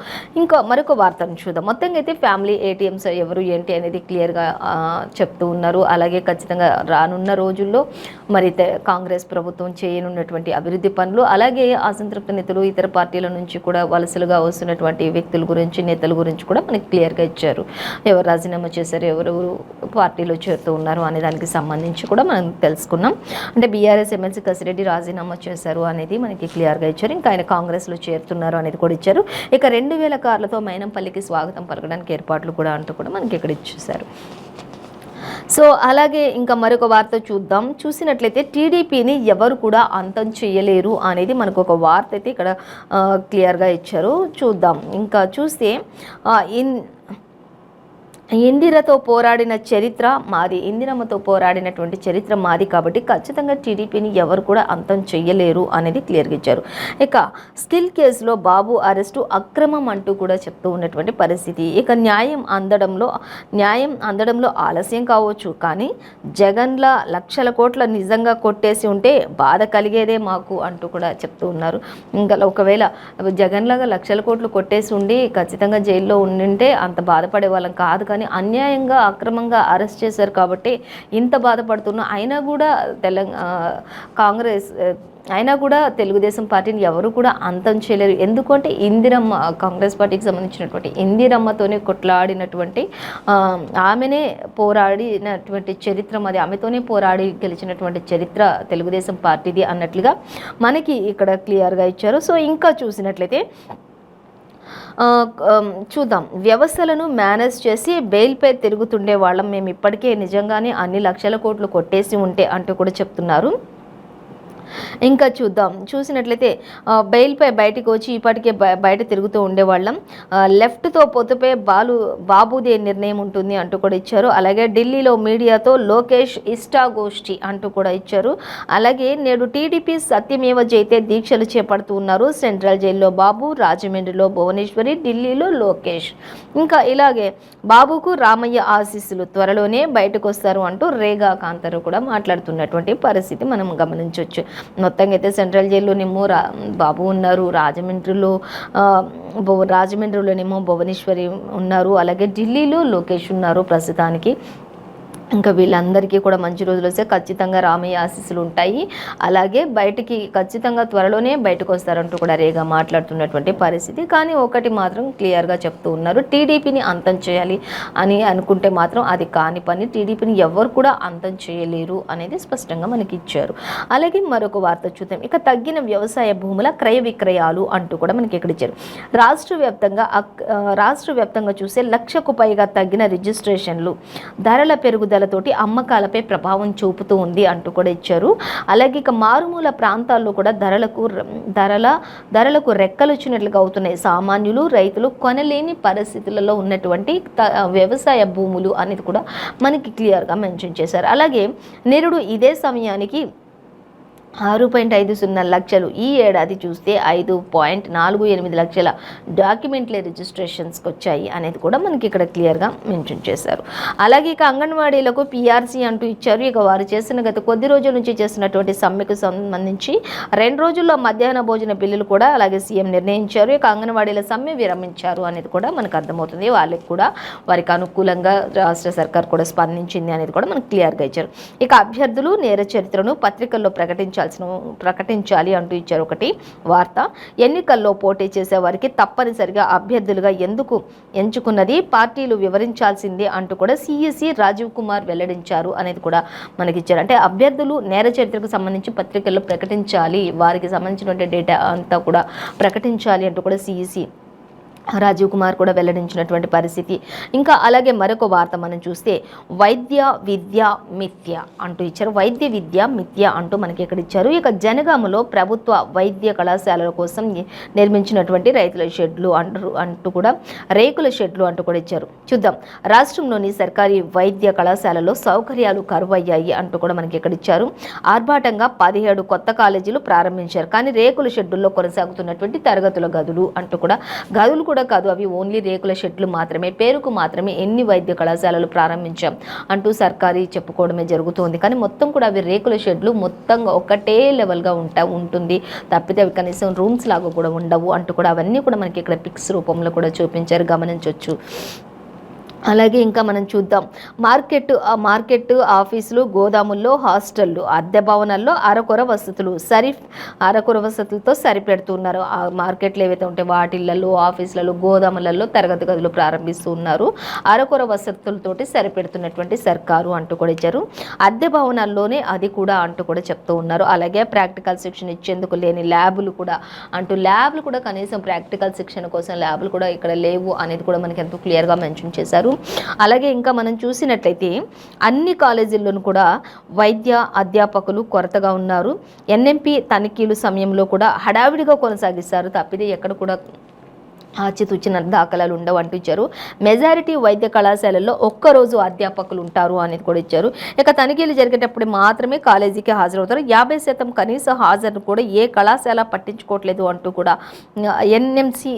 ఇంకా మరొక వార్తను చూద్దాం. మొత్తంగా అయితే ఫ్యామిలీ ఏటీఎంస్ ఎవరు ఏంటి అనేది క్లియర్గా చెప్తూ ఉన్నారు. అలాగే ఖచ్చితంగా రానున్న రోజుల్లో మరి కాంగ్రెస్ ప్రభుత్వం చేయనున్నటువంటి అభివృద్ధి పనులు, అలాగే అసంతృప్త నేతలు ఇతర పార్టీల నుంచి కూడా వలసలుగా వస్తున్నటువంటి వ్యక్తుల గురించి, నేతల గురించి కూడా మనకి క్లియర్గా ఇచ్చారు. ఎవరు రాజీనామా చేశారు, ఎవరెవరు పార్టీలో చేరుతూ ఉన్నారు అనే దానికి సంబంధించి కూడా మనం తెలుసుకున్నాం. అంటే బీఆర్ఎస్ ఎమ్మెల్సీ కసిరెడ్డి రాజీనామా చేశారు అనేది మనకి క్లియర్గా ఇచ్చారు. ఇంకా ఆయన కాంగ్రెస్లో చేరుతున్నారు అనేది కూడా ఇచ్చారు. ఇక 2000 కార్లతో మైనంపల్లికి స్వాగతం పలకడానికి ఏర్పాట్లు కూడా అంటూ కూడా మనకి ఇక్కడ ఇచ్చేశారు. సో అలాగే ఇంకా మరొక వార్త చూసినట్లయితే టీడీపీని ఎవరు కూడా అంతం చేయలేరు అనేది మనకు ఒక వార్త అయితే ఇక్కడ క్లియర్గా ఇచ్చారు. చూద్దాం. ఇంకా చూస్తే ఇందిరతో పోరాడిన చరిత్ర మాది, ఇందిరమ్మతో పోరాడినటువంటి చరిత్ర మాది, కాబట్టి ఖచ్చితంగా టీడీపీని ఎవరు కూడా అంతం చెయ్యలేరు అనేది క్లియర్గా ఇచ్చారు. ఇక స్కిల్ కేసులో బాబు అరెస్టు అక్రమం అంటూ కూడా చెప్తూ ఉన్నటువంటి పరిస్థితి. ఇక న్యాయం అందడంలో ఆలస్యం కావచ్చు, కానీ జగన్ల లక్షల కోట్ల నిజంగా కొట్టేసి ఉంటే బాధ కలిగేదే మాకు అంటూ కూడా చెప్తూ ఉన్నారు. ఇంకా ఒకవేళ జగన్లాగా లక్షల కోట్లు కొట్టేసి ఉండి ఖచ్చితంగా జైల్లో ఉండింటే అంత బాధపడే వాళ్ళం కాదు, కానీ అన్యాయంగా అక్రమంగా అరెస్ట్ చేశారు కాబట్టి ఇంత బాధపడుతున్నా అయినా కూడా తెలుగుదేశం పార్టీని ఎవరు కూడా అంతం చేయలేరు. ఎందుకంటే ఇందిరమ్మ, కాంగ్రెస్ పార్టీకి సంబంధించినటువంటి ఇందిరమ్మతోనే కొట్లాడినటువంటి, ఆమెనే పోరాడినటువంటి చరిత్ర అది, ఆమెతోనే పోరాడి గెలిచినటువంటి చరిత్ర తెలుగుదేశం పార్టీది అన్నట్లుగా మనకి ఇక్కడ క్లియర్గా ఇచ్చారు. సో ఇంకా చూసినట్లయితే చూద్దాం. వ్యవస్థలను మేనేజ్ చేసి బెయిల్పై తిరుగుతుండే వాళ్ళం మేము, ఇప్పటికే నిజంగానే అన్ని లక్షల కోట్లు కొట్టేసి ఉంటే అంటూ కూడా చెప్తున్నారు. ఇంకా చూసినట్లయితే బెయిల్పై బయటకు వచ్చి ఇప్పటికే బయట తిరుగుతూ ఉండేవాళ్ళం. లెఫ్ట్తో పొత్తుపై బాబుదే నిర్ణయం ఉంటుంది అంటూ కూడా ఇచ్చారు. అలాగే ఢిల్లీలో మీడియాతో లోకేష్ ఇష్టాగోష్ఠి అంటూ కూడా ఇచ్చారు. అలాగే నేడు టీడీపీ సత్యమేవ జైతే దీక్షలు చేపడుతూ ఉన్నారు. సెంట్రల్ జైల్లో బాబు, రాజమండ్రిలో భువనేశ్వరి, ఢిల్లీలో లోకేష్. ఇంకా ఇలాగే బాబుకు రామయ్య ఆశీస్సులు, త్వరలోనే బయటకు వస్తారు అంటూ రేగా కాంతారావు కూడా మాట్లాడుతున్నటువంటి పరిస్థితి మనం గమనించవచ్చు. మొత్తంగా అయితే సెంట్రల్ జైల్లోనేమో బాబు ఉన్నారు, రాజమండ్రిలోనేమో భువనేశ్వరి ఉన్నారు, అలాగే ఢిల్లీలో లోకేష్ ఉన్నారు ప్రస్తుతానికి. ఇంకా వీళ్ళందరికీ కూడా మంచి రోజులు వస్తే ఖచ్చితంగా రామయ్య ఆశీస్సులు ఉంటాయి. అలాగే బయటికి ఖచ్చితంగా త్వరలోనే బయటకు వస్తారంటూ కూడా రేగా మాట్లాడుతున్నటువంటి పరిస్థితి. కానీ ఒకటి మాత్రం క్లియర్గా చెప్తూ ఉన్నారు, టీడీపీని అంతం చేయాలి అని అనుకుంటే మాత్రం అది కాని పని, టీడీపీని ఎవరు కూడా అంతం చేయలేరు అనేది స్పష్టంగా మనకి ఇచ్చారు. అలాగే మరొక వార్త చూద్దాం. ఇక తగ్గిన వ్యవసాయ భూముల క్రయ విక్రయాలు అంటూ కూడా మనకి ఇక్కడ ఇచ్చారు. రాష్ట్ర వ్యాప్తంగా చూస్తే 1,00,000కు పైగా తగ్గిన రిజిస్ట్రేషన్లు ధరల పెరుగుదలతోటి అమ్మకాలపై ప్రభావం చూపుతూ ఉంది అంటూ కూడా ఇచ్చారు. అలాగే ఇక మారుమూల ప్రాంతాల్లో కూడా ధరలకు రెక్కలు వచ్చినట్లుగా అవుతున్నాయి. సామాన్యులు, రైతులు కొనలేని పరిస్థితులలో ఉన్నటువంటి వ్యవసాయ భూములు అనేది కూడా మనకి క్లియర్గా మెన్షన్ చేశారు. అలాగే నిరుడు ఇదే సమయానికి 6.50 లక్షలు, ఈ ఏడాది చూస్తే 5.48 లక్షల డాక్యుమెంట్లే రిజిస్ట్రేషన్స్కి వచ్చాయి అనేది కూడా మనకి ఇక్కడ క్లియర్గా మెన్షన్ చేశారు. అలాగే ఇక అంగన్వాడీలకు పిఆర్సీ అంటూ ఇచ్చారు. ఇక వారు చేసిన గత కొద్ది రోజుల నుంచి చేసినటువంటి సమ్మెకు సంబంధించి 2 రోజుల్లో మధ్యాహ్న భోజన బిల్లులు కూడా అలాగే సీఎం నిర్ణయించారు. ఇక అంగన్వాడీల సమ్మె విరమించారు అనేది కూడా మనకు అర్థమవుతుంది. వాళ్ళకి కూడా వారికి అనుకూలంగా రాష్ట్ర సర్కార్ కూడా స్పందించింది అనేది కూడా మనకు క్లియర్గా ఇచ్చారు. ఇక అభ్యర్థులు నేర చరిత్రను పత్రికల్లో ప్రకటించాలి అంటూ ఇచ్చారు. ఒకటి వార్త, ఎన్నికల్లో పోటీ చేసే వారికి తప్పనిసరిగా అభ్యర్థులుగా ఎందుకు ఎంచుకున్నది పార్టీలు వివరించాల్సిందే అంటూ కూడా సిఎస్సి రాజీవ్ కుమార్ వెల్లడించారు అనేది కూడా మనకి ఇచ్చారు. అంటే అభ్యర్థులు నేర చరిత్రకు సంబంధించి పత్రికల్లో ప్రకటించాలి, వారికి సంబంధించినటువంటి డేటా అంతా కూడా ప్రకటించాలి అంటూ కూడా సిఎస్సి రాజీవ్ కుమార్ కూడా వెల్లడించినటువంటి పరిస్థితి. ఇంకా అలాగే మరొక వార్త మనం చూస్తే వైద్య విద్య మిథ్య అంటూ ఇచ్చారు. వైద్య విద్య మిథ్య అంటూ మనకి ఇక్కడ ఇచ్చారు. ఇక జనగామలో ప్రభుత్వ వైద్య కళాశాలల కోసం నిర్మించినటువంటి రైతుల షెడ్లు అంటూ కూడా రేకుల షెడ్లు అంటూ కూడా ఇచ్చారు. చూద్దాం. రాష్ట్రంలోని సర్కారీ వైద్య కళాశాలలో సౌకర్యాలు కరువయ్యాయి అంటూ కూడా మనకి ఇక్కడ ఇచ్చారు. ఆర్భాటంగా 17 కొత్త కాలేజీలు ప్రారంభించారు, కానీ రేకుల షెడ్డుల్లో కొనసాగుతున్నటువంటి తరగతుల గదులు అంటూ కూడా కూడా కాదు, అవి ఓన్లీ రేకుల షెడ్లు మాత్రమే, పేరుకు మాత్రమే ఎన్ని వైద్య కళాశాలలు ప్రారంభించాం అంటూ సర్కారీ చెప్పుకోవడమే జరుగుతుంది. కానీ మొత్తం కూడా అవి రేకుల షెడ్లు, మొత్తంగా ఒకటే లెవెల్గా ఉంటుంది తప్పితే అవి కనీసం రూమ్స్ లాగా కూడా ఉండవు అంటూ కూడా అవన్నీ కూడా మనకి ఇక్కడ పిక్స్ రూపంలో కూడా చూపించారు, గమనించవచ్చు. అలాగే ఇంకా మనం చూద్దాం, మార్కెట్ ఆఫీసులు, గోదాముల్లో, హాస్టళ్ళు, అద్దె భవనాల్లో అరకొర వసతులతో సరిపెడుతున్నారు. ఆ మార్కెట్లు ఏవైతే ఉంటాయి వాటిల్లో, ఆఫీసులలో, గోదాములలో తరగతి గదులు ప్రారంభిస్తూ ఉన్నారు. అరకొర వసతులతోటి సరిపెడుతున్నటువంటి సర్కారు అంటూ కూడా ఇచ్చారు. అద్దె భవనాల్లోనే అది కూడా అంటూ కూడా చెప్తూ ఉన్నారు. అలాగే ప్రాక్టికల్ శిక్షణ ఇచ్చేందుకు లేని ల్యాబులు కూడా కనీసం ప్రాక్టికల్ శిక్షణ కోసం ల్యాబులు కూడా ఇక్కడ లేవు అనేది కూడా మనకి ఎంతో క్లియర్గా మెన్షన్ చేశారు. అలాగే ఇంకా మనం చూసినట్లయితే అన్ని కాలేజీల్లోనూ కూడా వైద్య అధ్యాపకులు కొరతగా ఉన్నారు. ఎన్ఎంపీ తనిఖీలు సమయంలో కూడా హడావిడిగా కొనసాగిస్తారు తప్పితే ఎక్కడ కూడా ఆచితూచిన దాఖలాలు ఉండవు అంటూ ఇచ్చారు. మెజారిటీ వైద్య కళాశాలల్లో ఒక్కరోజు అధ్యాపకులు ఉంటారు అనేది కూడా ఇచ్చారు. ఇక తనిఖీలు జరిగేటప్పుడు మాత్రమే కాలేజీకి హాజరవుతారు. 50% కనీస హాజరు కూడా ఏ కళాశాల పట్టించుకోవట్లేదు అంటూ కూడా ఎన్ఎంసి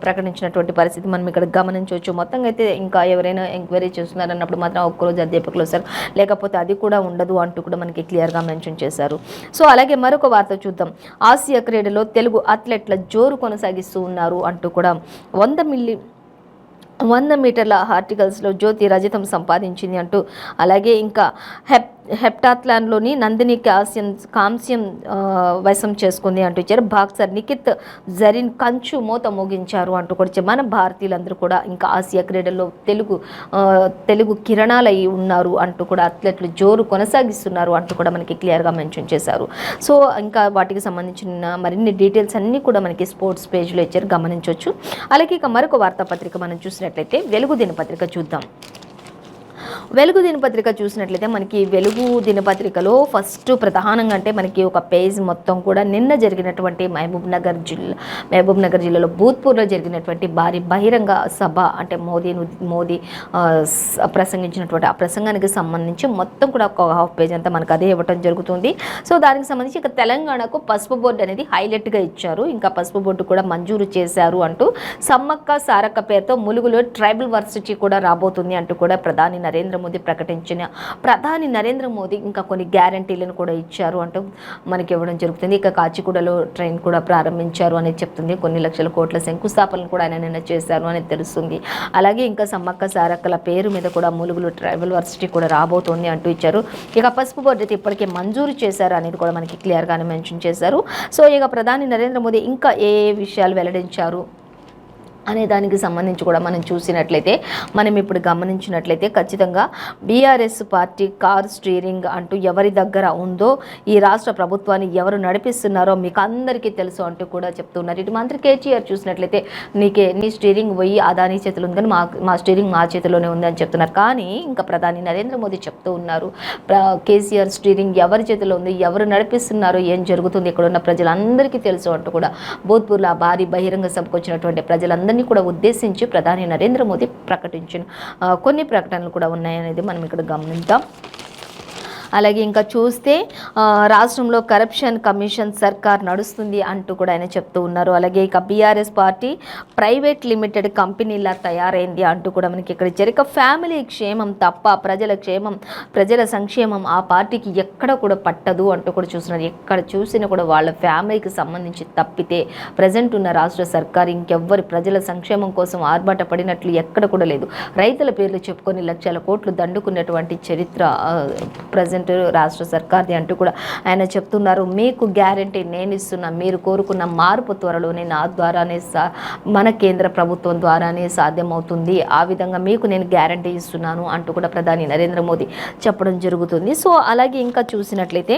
ప్రకటించినటువంటి పరిస్థితి మనం ఇక్కడ గమనించవచ్చు. మొత్తంగా అయితే ఇంకా ఎవరైనా ఎంక్వైరీ చేస్తున్నారన్నప్పుడు మాత్రం ఒక్కరోజు అధ్యాపకులు వస్తారు, లేకపోతే అది కూడా ఉండదు అంటూ కూడా మనకి క్లియర్గా మెన్షన్ చేశారు. సో అలాగే మరొక వార్త చూద్దాం. ఆసియా క్రీడలో తెలుగు అథ్లెట్ల జోరు కొనసాగిస్తూ ఉన్నారు అంటూ కూడా 100 మీటర్ల హార్టికల్స్లో జ్యోతి రజతం సంపాదించింది అంటూ, అలాగే ఇంకా హెప్టాథ్లాన్లోని నందిని కాంస్యం వశం చేసుకుంది అంటూ ఇచ్చారు. బాక్సర్ నిఖిత్ జరీన్ కంచు మోత మోగించారు అంటూ కూడా మన భారతీయులందరూ కూడా ఇంకా ఆసియా క్రీడల్లో తెలుగు కిరణాలు అయి ఉన్నారు అంటూ కూడా అథ్లెట్లు జోరు కొనసాగిస్తున్నారు అంటూ కూడా మనకి క్లియర్గా మెన్షన్ చేశారు. సో ఇంకా వాటికి సంబంధించిన మరిన్ని డీటెయిల్స్ అన్నీ కూడా మనకి స్పోర్ట్స్ పేజ్లో ఇచ్చారు, గమనించవచ్చు. అలాగే ఇక మరొక వార్తాపత్రిక మనం చూసినట్లయితే వెలుగు దినపత్రిక చూద్దాం. వెలుగు దినపత్రిక చూసినట్లయితే మనకి వెలుగు దినపత్రికలో ఫస్ట్ ప్రధానంగా అంటే మనకి ఒక పేజ్ మొత్తం కూడా నిన్న జరిగినటువంటి మహబూబ్ నగర్ జిల్లాలో భూత్పూర్లో జరిగినటువంటి భారీ బహిరంగ సభ అంటే మోదీ ప్రసంగించినటువంటి ఆ ప్రసంగానికి సంబంధించి మొత్తం కూడా ఒక హాఫ్ పేజ్ అంతా మనకు అదే ఇవ్వటం జరుగుతుంది. సో దానికి సంబంధించి ఇక తెలంగాణకు పసుపు బోర్డు అనేది హైలైట్గా ఇచ్చారు. ఇంకా పసుపు బోర్డు కూడా మంజూరు చేశారు అంటూ సమ్మక్క సారక్క పేరుతో ములుగులో ట్రైబల్ వర్సిటీ కూడా రాబోతుంది అంటూ కూడా ప్రధాని నరేంద్ర మోదీ ఇంకా కొన్ని గ్యారంటీలను కూడా ఇచ్చారు అంటూ మనకి ఇవ్వడం జరుగుతుంది. ఇక కాచిగూడలో ట్రైన్ కూడా ప్రారంభించారు అనేది చెప్తుంది. కొన్ని లక్షల కోట్ల శంకుస్థాపనలు కూడా ఆయన నిన్న చేశారు అనేది తెలుస్తుంది. అలాగే ఇంకా సమ్మక్క సారక్కల పేరు మీద కూడా ములుగులు ట్రైబల్ వర్సిటీ కూడా రాబోతోంది అంటూ ఇచ్చారు. ఇక పసుపు బోర్డు అయితే ఇప్పటికే మంజూరు చేశారు అనేది కూడా మనకి క్లియర్గానే మెన్షన్ చేశారు. సో ఇక ప్రధాని నరేంద్ర మోదీ ఇంకా ఏ విషయాలు వెల్లడించారు అనే దానికి సంబంధించి కూడా మనం చూసినట్లయితే మనం ఇప్పుడు గమనించినట్లయితే ఖచ్చితంగా బీఆర్ఎస్ పార్టీ కార్ స్టీరింగ్ అంటూ ఎవరి దగ్గర ఉందో ఈ రాష్ట్ర ప్రభుత్వాన్ని ఎవరు నడిపిస్తున్నారో మీకు అందరికీ తెలుసు అంటూ కూడా చెప్తున్నారు. ఇటు మంత్రి కేటీఆర్ చూసినట్లయితే నీ స్టీరింగ్ పోయి అదానీ చేతిలో ఉందని మా స్టీరింగ్ మా చేతిలోనే ఉందని చెప్తున్నారు. కానీ ఇంకా ప్రధాని నరేంద్ర మోదీ చెప్తూ ఉన్నారు కేసీఆర్ స్టీరింగ్ ఎవరి చేతిలో ఉంది, ఎవరు నడిపిస్తున్నారో, ఏం జరుగుతుంది ఇక్కడ ఉన్న ప్రజలందరికీ తెలుసు అంటూ కూడా భూత్పూర్లో భారీ బహిరంగ సభకు వచ్చినటువంటి ప్రజలందరినీ కూడా ఉద్దేశించి ప్రధాని నరేంద్ర మోదీ ప్రకటించిన కొన్ని ప్రకటనలు కూడా ఉన్నాయనేది మనం ఇక్కడ గమనిద్దాం. అలాగే ఇంకా చూస్తే రాష్ట్రంలో కరప్షన్ కమిషన్ సర్కార్ నడుస్తుంది అంటూ కూడా ఆయన చెప్తూ ఉన్నారు. అలాగే ఇక బీఆర్ఎస్ పార్టీ ప్రైవేట్ లిమిటెడ్ కంపెనీలా తయారైంది అంటూ కూడా మనకి ఇక్కడ జరిక ఫ్యామిలీ క్షేమం తప్ప ప్రజల సంక్షేమం ఆ పార్టీకి ఎక్కడ కూడా పట్టదు అంటూ కూడా చూస్తున్నారు. ఎక్కడ చూసినా కూడా వాళ్ళ ఫ్యామిలీకి సంబంధించి తప్పితే ప్రజెంట్ ఉన్న రాష్ట్ర సర్కార్ ఇంకెవ్వరి ప్రజల సంక్షేమం కోసం ఆర్భాట పడినట్లు ఎక్కడ కూడా లేదు. రైతుల పేర్లు చెప్పుకొని లక్షల కోట్లు దండుకున్నటువంటి చరిత్ర ప్రజెంట్ రాష్ట్ర సర్కార్ది అంటూ కూడా ఆయన చెప్తున్నారు. మీకు గ్యారంటీ నేను ఇస్తున్నా, మీరు కోరుకున్న మార్పు త్వరలోనే నా ద్వారానే మన కేంద్ర ప్రభుత్వం ద్వారానే సాధ్యమవుతుంది, ఆ విధంగా మీకు నేను గ్యారంటీ ఇస్తున్నాను అంటూ కూడా ప్రధాని నరేంద్ర మోదీ చెప్పడం జరుగుతుంది. సో అలాగే ఇంకా చూసినట్లయితే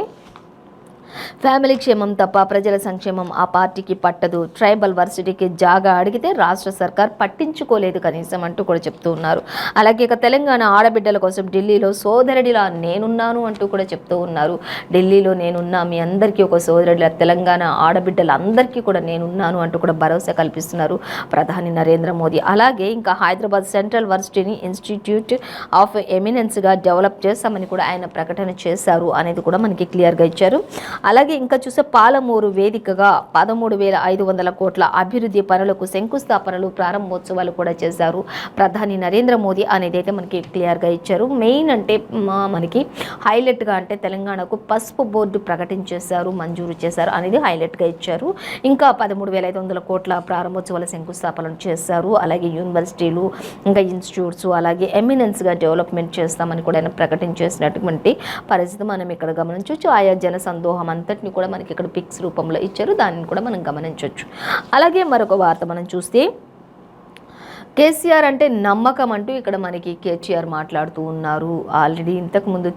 ఫ్యామిలీ క్షేమం తప్ప ప్రజల సంక్షేమం ఆ పార్టీకి పట్టదు, ట్రైబల్ వర్సిటీకి జాగా అడిగితే రాష్ట్ర సర్కార్ పట్టించుకోలేదు కనీసం అంటూ కూడా చెప్తూ ఉన్నారు. అలాగే ఇక తెలంగాణ ఆడబిడ్డల కోసం ఢిల్లీలో సోదరుడిలా నేనున్నాను అంటూ కూడా చెప్తూ ఉన్నారు. ఢిల్లీలో నేనున్నా, మీ అందరికీ ఒక సోదరుడిలా తెలంగాణ ఆడబిడ్డలందరికీ కూడా నేనున్నాను అంటూ కూడా భరోసా కల్పిస్తున్నారు ప్రధాని నరేంద్ర మోదీ. అలాగే ఇంకా హైదరాబాద్ సెంట్రల్ వర్సిటీని ఇన్స్టిట్యూట్ ఆఫ్ ఎమినెన్స్గా డెవలప్ చేస్తామని కూడా ఆయన ప్రకటన చేశారు అనేది కూడా మనకి క్లియర్గా ఇచ్చారు. అలాగే ఇంకా చూస్తే పాలమూరు వేదికగా 13,500 కోట్ల అభివృద్ధి పనులకు శంకుస్థాపనలు ప్రారంభోత్సవాలు కూడా చేశారు ప్రధాని నరేంద్ర మోదీ అనేది అయితే మనకి క్లియర్గా ఇచ్చారు. మెయిన్ అంటే మనకి హైలైట్గా అంటే తెలంగాణకు పసుపు బోర్డు ప్రకటించేశారు, మంజూరు చేశారు అనేది హైలైట్గా ఇచ్చారు. ఇంకా 13,500 కోట్ల ప్రారంభోత్సవాల శంకుస్థాపనలు చేశారు. అలాగే యూనివర్సిటీలు ఇంకా ఇన్స్టిట్యూట్స్ అలాగే ఎమినెన్స్గా డెవలప్మెంట్ చేస్తామని కూడా ఆయన ప్రకటించేసినటువంటి పరిస్థితి మనం ఇక్కడ గమనించవచ్చు. ఆయా జన సందోహం అంతటిని కూడా మనకి ఇక్కడ పిక్స్ రూపంలో ఇచ్చారు, దానిని కూడా మనం గమనించవచ్చు. అలాగే మరొక వార్త మనం చూస్తే కేసీఆర్ అంటే నమ్మకం అంటూ ఇక్కడ మనకి కేటీఆర్ మాట్లాడుతూ ఉన్నారు. ఆల్రెడీ ఇంతకుముందు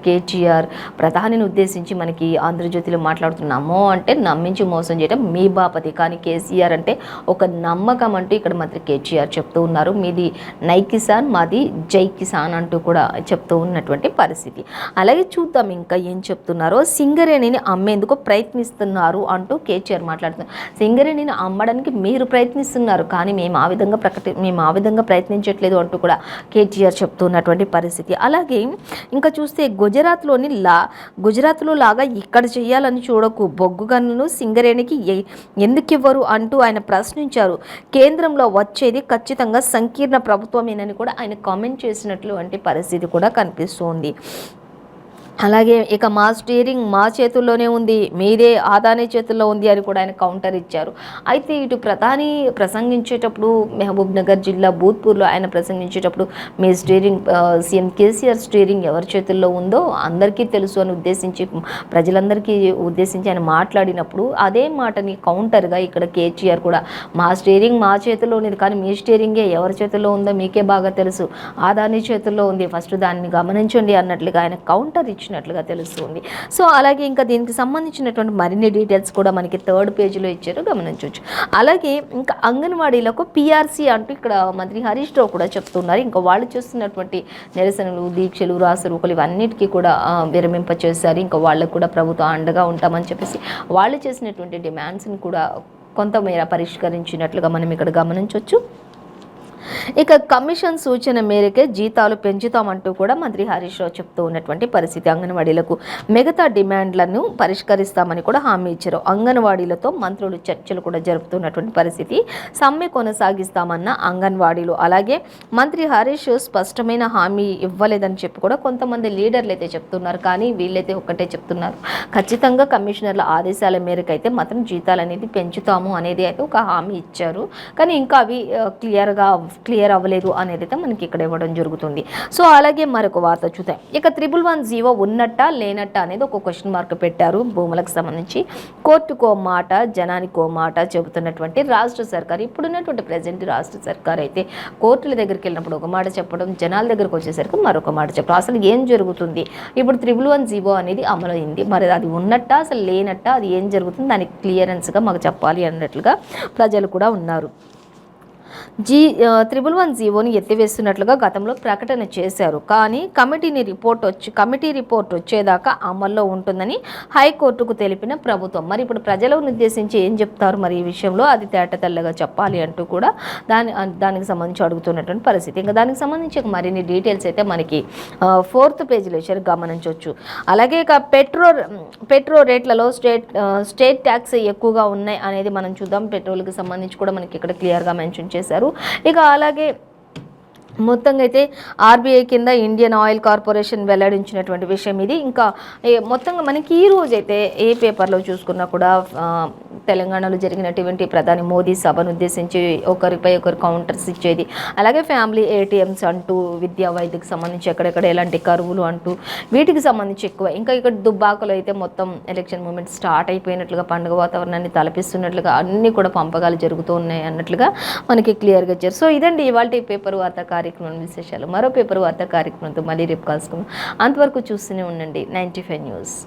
కేటీఆర్ ప్రధానిని ఉద్దేశించి మనకి ఆంధ్రజ్యోతిలో మాట్లాడుతున్నామో అంటే నమ్మించి మోసం చేయడం మీ బాపతి, కానీ కేసీఆర్ అంటే ఒక నమ్మకం అంటూ ఇక్కడ మంత్రి కేటీఆర్ చెప్తూ ఉన్నారు. మీది నై కిసాన్, మాది జై కిసాన్ అంటూ కూడా చెప్తూ ఉన్నటువంటి పరిస్థితి. అలాగే చూద్దాం ఇంకా ఏం చెప్తున్నారో. సింగరేణిని అమ్మేందుకు ప్రయత్నిస్తున్నారు అంటూ కేటీఆర్ మాట్లాడుతున్నారు. సింగరేణిని అమ్మడానికి మీరు ప్రయత్నిస్తున్నారు, కానీ మేము ఆ విధంగా ప్రయత్నించట్లేదు అంటూ కూడా కేటీఆర్ చెప్తున్నటువంటి పరిస్థితి. అలాగే ఇంకా చూస్తే గుజరాత్లో లాగా ఇక్కడ చేయాలని చూడకు, బొగ్గు గనులను సింగరేణికి ఎందుకు ఇవ్వరు అంటూ ఆయన ప్రశ్నించారు. కేంద్రంలో వచ్చేది ఖచ్చితంగా సంకీర్ణ ప్రభుత్వమేనని కూడా ఆయన కామెంట్ చేసినటువంటి పరిస్థితి కూడా కనిపిస్తోంది. అలాగే ఇక మా స్టీరింగ్ మా చేతుల్లోనే ఉంది, మీదే ఆదాని చేతుల్లో ఉంది అని కూడా ఆయన కౌంటర్ ఇచ్చారు. అయితే ఇటు ప్రధాని ప్రసంగించేటప్పుడు మహబూబ్ నగర్ జిల్లా బూత్పూర్లో ఆయన ప్రసంగించేటప్పుడు మీ స్టీరింగ్ సీఎం కేసీఆర్ స్టీరింగ్ ఎవరి చేతుల్లో ఉందో అందరికీ తెలుసు అని ప్రజలందరికీ ఉద్దేశించి ఆయన మాట్లాడినప్పుడు అదే మాటని కౌంటర్గా ఇక్కడ కేసీఆర్ కూడా మా స్టీరింగ్ మా చేతుల్లో ఉంది, కానీ మీ స్టీరింగే ఎవరి చేతుల్లో ఉందో మీకే బాగా తెలుసు, ఆదాని చేతుల్లో ఉంది, ఫస్ట్ దాన్ని గమనించండి అన్నట్లుగా ఆయన కౌంటర్ ఇచ్చినట్లుగా తెలుస్తుంది. సో అలాగే ఇంకా దీనికి సంబంధించినటువంటి మరిన్ని డీటెయిల్స్ కూడా మనకి 3rd పేజీలో ఇచ్చారు, గమనించవచ్చు. అలాగే ఇంకా అంగన్వాడీలకు పిఆర్సీ అంటూ ఇక్కడ మంత్రి హరీష్ రావు కూడా చెప్తున్నారు. ఇంకా వాళ్ళు చేస్తున్నటువంటి నిరసనలు, దీక్షలు, రాసరూకలు ఇవన్నిటికీ కూడా విరమింపచేశారు. ఇంకా వాళ్ళకు కూడా ప్రభుత్వం అండగా ఉంటామని చెప్పేసి వాళ్ళు చేసినటువంటి డిమాండ్స్ని కూడా కొంతమేర పరిష్కరించినట్లుగా మనం ఇక్కడ గమనించవచ్చు. ఇక కమిషన్ సూచన మేరకే జీతాలు పెంచుతామంటూ కూడా మంత్రి హరీష్ రావు చెప్తూ ఉన్నటువంటి పరిస్థితి. అంగన్వాడీలకు మిగతా డిమాండ్లను పరిష్కరిస్తామని కూడా హామీ ఇచ్చారు. అంగన్వాడీలతో మంత్రులు చర్చలు కూడా జరుపుతున్నటువంటి పరిస్థితి. సమ్మె కొనసాగిస్తామన్న అంగన్వాడీలు. అలాగే మంత్రి హరీష్ స్పష్టమైన హామీ ఇవ్వలేదని చెప్పి కూడా కొంతమంది లీడర్లు అయితే చెప్తున్నారు, కానీ వీళ్ళైతే ఒక్కటే చెప్తున్నారు, ఖచ్చితంగా కమిషనర్ల ఆదేశాల మేరకు అయితే మాత్రం జీతాలు అనేది పెంచుతాము అనేది అయితే ఒక హామీ ఇచ్చారు, కానీ ఇంకా అవి క్లియర్ అవ్వలేదు అనేది అయితే మనకి ఇక్కడ ఇవ్వడం జరుగుతుంది. సో అలాగే మరొక వార్త చూద్దాం. ఇక 111 ఉన్నట్టా లేనట్టా అనేది ఒక క్వశ్చన్ మార్క్ పెట్టారు. భూములకు సంబంధించి కోర్టుకో మాట జనానికో మాట చెబుతున్నటువంటి రాష్ట్ర సర్కార్, ఇప్పుడున్నటువంటి ప్రజెంట్ రాష్ట్ర సర్కార్ అయితే కోర్టుల దగ్గరికి వెళ్ళినప్పుడు ఒక మాట చెప్పడం, జనాల దగ్గరకు వచ్చేసరికి మరొక మాట చెప్పడం. అసలు ఏం జరుగుతుంది? ఇప్పుడు 111 అనేది అమలైంది, మరి అది ఉన్నట్టా అసలు లేనట్టా, అది ఏం జరుగుతుంది, దానికి క్లియరెన్స్గా మాకు చెప్పాలి అన్నట్లుగా ప్రజలు కూడా ఉన్నారు. 111 ఎత్తివేస్తున్నట్లుగా గతంలో ప్రకటన చేశారు, కానీ కమిటీ రిపోర్ట్ వచ్చేదాకా అమల్లో ఉంటుందని హైకోర్టుకు తెలిపిన ప్రభుత్వం. మరి ఇప్పుడు ప్రజలను ఉద్దేశించి ఏం చెప్తారు మరి ఈ విషయంలో, అది తేటతెల్లగా చెప్పాలి అంటూ కూడా దానికి సంబంధించి అడుగుతున్నటువంటి పరిస్థితి. ఇంకా దానికి సంబంధించి మరిన్ని డీటెయిల్స్ అయితే మనకి 4th పేజీలో ఇచ్చారు, గమనించవచ్చు. అలాగే ఇక పెట్రోల్ రేట్లలో స్టేట్ ట్యాక్స్ ఎక్కువగా ఉన్నాయి అనేది మనం చూద్దాం. పెట్రోల్కి సంబంధించి కూడా మనకి ఇక్కడ క్లియర్గా మెన్షన్ చేశారు. ఇక అలాగే మొత్తంగా అయితే ఆర్బీఐ కింద ఇండియన్ ఆయిల్ కార్పొరేషన్ వెల్లడించినటువంటి విషయం ఇది. ఇంకా మొత్తంగా మనకి ఈ రోజు అయితే ఏ పేపర్లో చూసుకున్నా కూడా తెలంగాణలో జరిగినటువంటి ప్రధాని మోదీ సభను ఉద్దేశించి ఒకరిపై ఒకరు కౌంటర్స్ ఇచ్చేది, అలాగే ఫ్యామిలీ ఏటీఎంస్ అంటూ విద్యా వైద్యకి సంబంధించి ఎక్కడెక్కడ ఎలాంటి కరువులు అంటూ వీటికి సంబంధించి ఎక్కువ. ఇంకా ఇక్కడ దుబ్బాకలో అయితే మొత్తం ఎలక్షన్ మూమెంట్ స్టార్ట్ అయిపోయినట్లుగా, పండుగ వాతావరణాన్ని తలపిస్తున్నట్లుగా అన్నీ కూడా పంపకాలు జరుగుతూ ఉన్నాయి అన్నట్లుగా మనకి క్లియర్గా ఇచ్చారు. సో ఇదండి ఇవాళ పేపర్ వార్తా కార్యక్రమం విశేషాలు. మరో పేపర్ వార్తా కార్యక్రమంతో మళ్ళీ రేపు కలుసుకుందాం. అంతవరకు చూస్తూనే ఉండండి 95 న్యూస్.